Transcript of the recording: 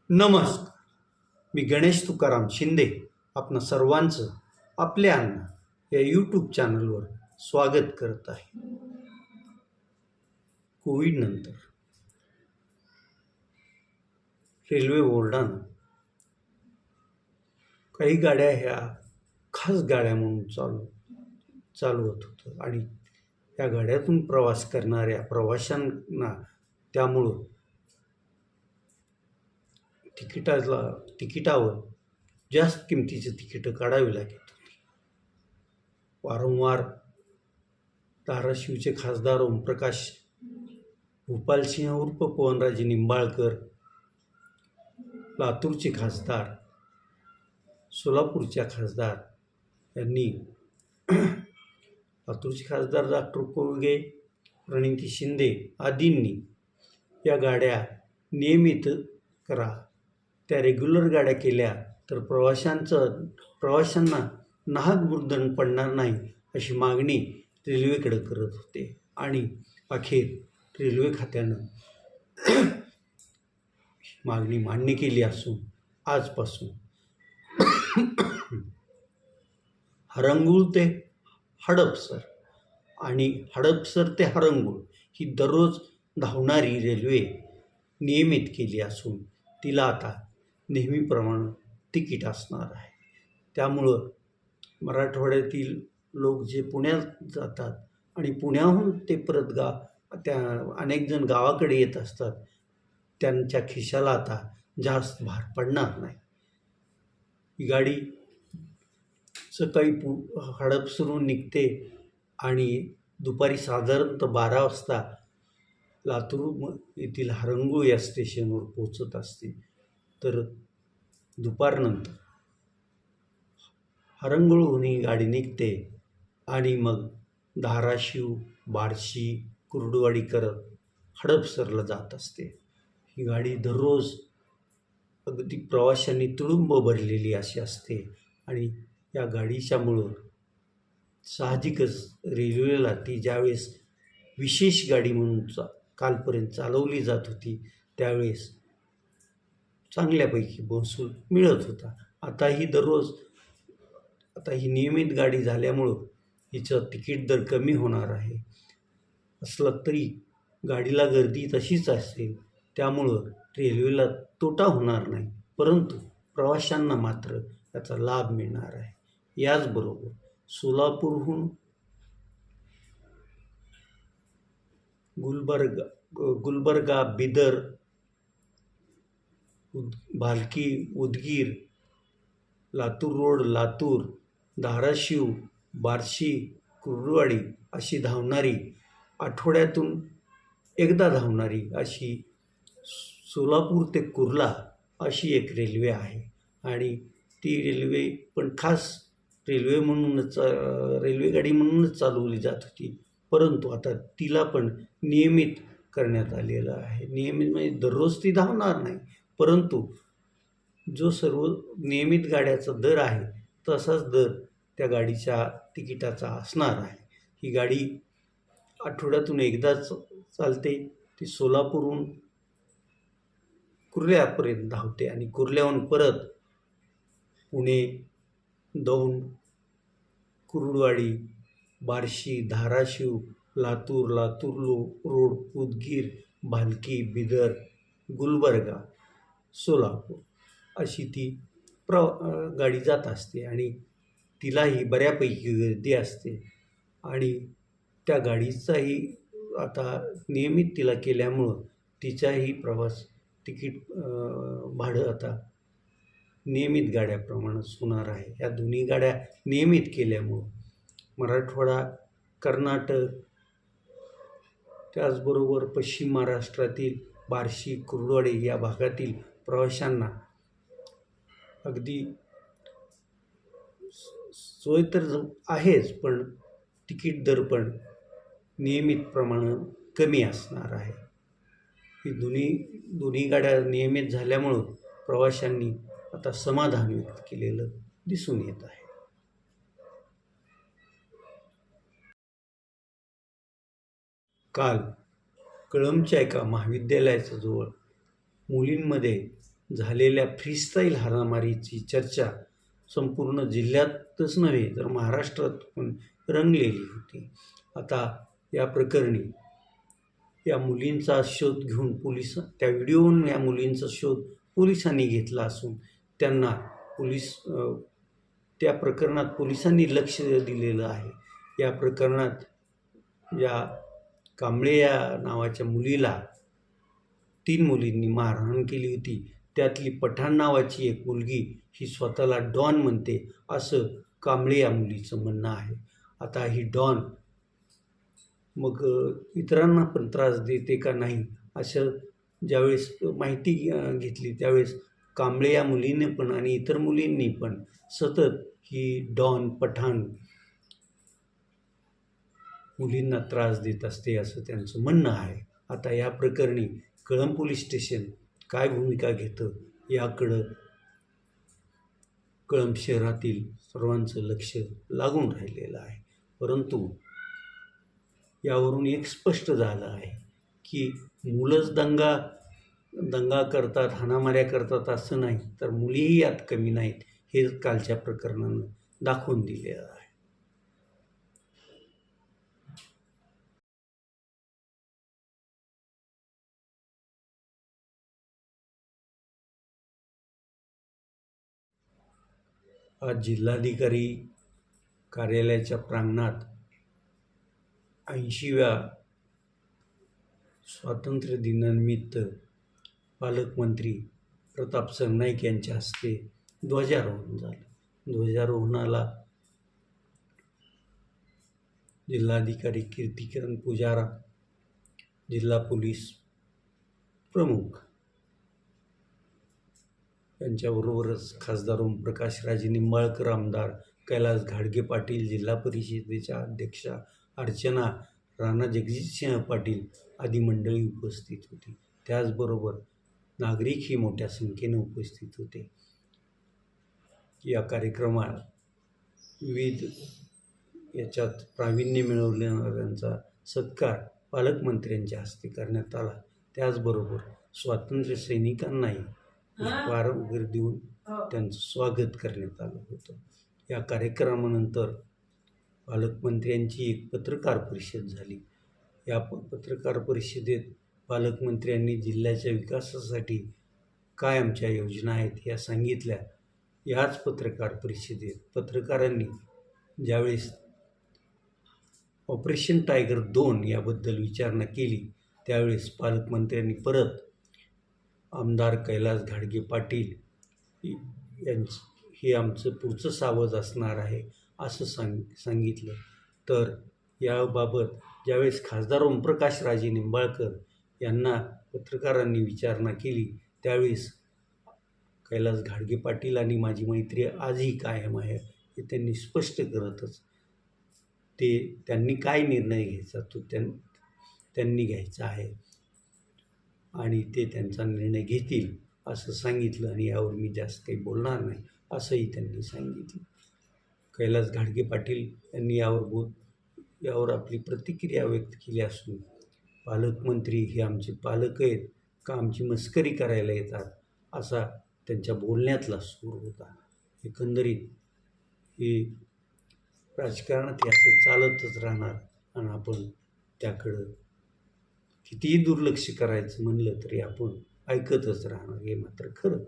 नमस्कार. मी गणेश तुकाराम शिंदे आपणा सर्वांचं आपल्या अण्णा या यूट्यूब चॅनलवर स्वागत करत आहे. कोविड नंतर रेल्वे बोर्डानं काही गाड्या ह्या खास गाड्या म्हणून चालवत होतं आणि या गाड्यातून प्रवास करणाऱ्या प्रवाशांना त्यामुळं तिकिटावर जास्त किमतीची तिकीटं काढावी लागत होती. वारंवार धाराशिवचे खासदार ओमप्रकाश भूपालसिंह उर्फ पवनराजे निंबाळकर, लातूरचे खासदार, सोलापूरच्या खासदार यांनी लातूरचे खासदार डॉक्टर कोळगे, प्रणिती शिंदे आदींनी या गाड्या नियमित करा, त्या रेग्युलर गाड्या केल्या तर प्रवाशांना नाहक बुर्धन पडणार नाही अशी मागणी रेल्वेकडे करत होते आणि अखेर रेल्वे खात्यानं मागणी मान्य केली असून आजपासून हरंगुळ ते हडपसर आणि हडपसर ते हरंगुळ ही दररोज धावणारी रेल्वे नियमित केली असून तिला आता नेहमीप्रमाणे तिकीट असणार आहे. त्यामुळं मराठवाड्यातील लोक जे पुण्यात जातात आणि पुण्याहून ते परत अनेक जण गावाकडे येत असतात, त्यांच्या खिशाला आता जास्त भार पडणार नाही. ही गाडी सकाळी हडपसरून निघते आणि दुपारी साधारणतः 12 वाजता लातूर येथील हरंगुळ या स्टेशनवर पोचत असते. तर दुपारनंतर हरंगुळहून ही गाडी निघते आणि मग धाराशिव, बार्शी, कुर्डुवाडी करत हडपसरला जात असते. ही गाडी दररोज अगदी प्रवाशांनी तुडुंब भरलेली अशी असते आणि या गाडीच्यामुळं साहजिकच रेल्वेला ती ज्यावेळेस विशेष गाडी म्हणून कालपर्यंत चालवली जात होती त्यावेळेस चांगल्यापैकी महसूल मिळत होता. आता ही नियमित गाडी झाल्यामुळं हिचं तिकीट दर कमी होणार आहे. असलं तरी गाडीला गर्दी तशीच असेल, त्यामुळं रेल्वेला तोटा होणार नाही, परंतु प्रवाशांना मात्र याचा लाभ मिळणार आहे. याचबरोबर सोलापूरहून गुलबर्गा, बिदर, भालकी, उदगीर, लातूर रोड, लातूर, धाराशिव, बार्शी, कुर्डुवाडी अशी धावणारी, आठवड्यातून एकदा धावणारी अशी सोलापूर ते कुर्ला अशी एक रेल्वे आहे आणि ती रेल्वे पण खास रेल्वेगाडी म्हणूनच चालवली जात होती, परंतु आता तिला पण नियमित करण्यात आलेलं आहे. नियमित म्हणजे दररोज ती धावणार नाही, परंतु जो सर्व नियमित गाड्याचा दर आहे तसाच दर त्या गाडीच्या तिकिटाचा असणार आहे. ही गाडी आठवड्यातून एकदाच चालते. ती सोलापूरहून कुर्ल्यापर्यंत धावते आणि कुर्ल्याहून परत पुणे, दौंड, कुर्डुवाडी, बार्शी, धाराशिव, लातूर रोड, उदगीर, भालकी, बिदर, गुलबर्गा, सोलापूर अशी ती गाडी जात असते आणि तिलाही बऱ्यापैकी गर्दी असते आणि त्या गाडीचाही आता नियमित तिला केल्यामुळं तिच्याही प्रवास तिकीट भाडं आता नियमित गाड्याप्रमाणेच होणार आहे. या दोन्ही गाड्या नियमित केल्यामुळं मराठवाडा, कर्नाटक, त्याचबरोबर पश्चिम महाराष्ट्रातील बार्शी, कुर्डुवाडी या भागातील प्रवाशांना अगदी सोय तर आहेच, पण तिकीट दर पण नियमित प्रमाणात कमी असणार आहे. ही दोन्ही गाड्या नियमित झाल्यामुळं प्रवाशांनी आता समाधान व्यक्त केलेलं दिसून येत आहे. काल कळंबच्या एका महाविद्यालयाच्या जवळ मुलींमध्ये झालेल्या फ्रीस्टाईल हाणामारीची चर्चा संपूर्ण जिल्ह्यातच नव्हे तर महाराष्ट्रात पण रंगलेली होती. आता या प्रकरणी या मुलींचा शोध घेऊन त्या व्हिडिओवरून या मुलींचा शोध पोलिसांनी घेतला असून त्यांना त्या प्रकरणात पोलिसांनी लक्ष दिलेलं आहे. या प्रकरणात या कांबळे या नावाच्या मुलीला 3 मुलींनी मारहाण केली होती. त्यातली पठाण नावाची एक मुलगी ही स्वतःला डॉन म्हणते असं कांबळे या मुलीचं म्हणणं आहे. आता ही डॉन मग इतरांना पण त्रास देते का नाही असं ज्यावेळेस माहिती घेतली त्यावेळेस कांबळे या मुलीने पण आणि इतर मुलींनी पण सतत ही डॉन पठाण मुलींना त्रास देत असते असं त्यांचं म्हणणं आहे. आता या प्रकरणी कळंब पोलीस स्टेशन काय भूमिका घेतं याकडं कळंब शहरातील सर्वांचं लक्ष लागून राहिलेलं आहे. परंतु यावरून एक स्पष्ट झालं आहे की मुलंच दंगा करतात, हाणामाऱ्या करतात असं नाही, तर मुलीही यात कमी नाहीत हे कालच्या प्रकरणानं दाखवून दिलेलं आहे. आज जिल्हाधिकारी कार्यालयाच्या प्रांगणात 80व्या स्वातंत्र्य दिनानिमित्त पालकमंत्री प्रताप सरनाईक यांच्या हस्ते ध्वजारोहण झालं. ध्वजारोहणाला जिल्हाधिकारी कीर्तिकिरण पुजारा, जिल्हा पोलीस प्रमुख यांच्याबरोबरच खासदार ओमप्रकाश राजे निंबाळकर, आमदार कैलास घाडगे पाटील, जिल्हा परिषदेच्या अध्यक्षा अर्चना राणा, जगजितसिंह पाटील आदी मंडळी उपस्थित होती. त्याचबरोबर नागरिकही मोठ्या संख्येने उपस्थित होते. या कार्यक्रमात विविध याच्यात प्रावीण्य मिळवणाऱ्यांचा सत्कार पालकमंत्र्यांच्या हस्ते करण्यात आला. त्याचबरोबर स्वातंत्र्य सैनिकांनाही पुष्पहार वगैरे देऊन त्यांचं स्वागत करण्यात आलं होतं. या कार्यक्रमानंतर पालकमंत्र्यांची एक पत्रकार परिषद झाली. या पत्रकार परिषदेत पालकमंत्र्यांनी जिल्ह्याच्या विकासासाठी काय आमच्या योजना आहेत या सांगितल्या. याच पत्रकार परिषदेत पत्रकारांनी ज्यावेळेस ऑपरेशन टायगर 2 याबद्दल विचारणा केली त्यावेळेस पालकमंत्र्यांनी परत आमदार कैलास घाडगे पाटील हे आमचं पुढचं सावज असणार आहे असं सांगितलं. तर याबाबत ज्यावेळेस खासदार ओमप्रकाश राजे निंबाळकर यांना पत्रकारांनी विचारणा केली त्यावेळेस कैलास घाडगे पाटील आणि माझी मैत्री आजही कायम आहे हे त्यांनी स्पष्ट करतच त्यांनी काय निर्णय घ्यायचा तो त्यांनी घ्यायचा आहे आणि ते त्यांचा निर्णय घेतील असं सांगितलं आणि यावर मी जास्त काही बोलणार नाही असंही त्यांनी सांगितलं. कैलास घाडगे पाटील यांनी यावर आपली प्रतिक्रिया व्यक्त केली असून पालकमंत्री हे आमचे पालक आहेत का आमची मस्करी करायला येतात असा त्यांच्या बोलण्यातला सूर होता. एकंदरीत हे राजकारणात हे असं चालतच राहणार आणि आपण त्याकडं कितीही दुर्लक्ष करायचं म्हणलं तरी आपण ऐकतच राहणार हे मात्र खरं.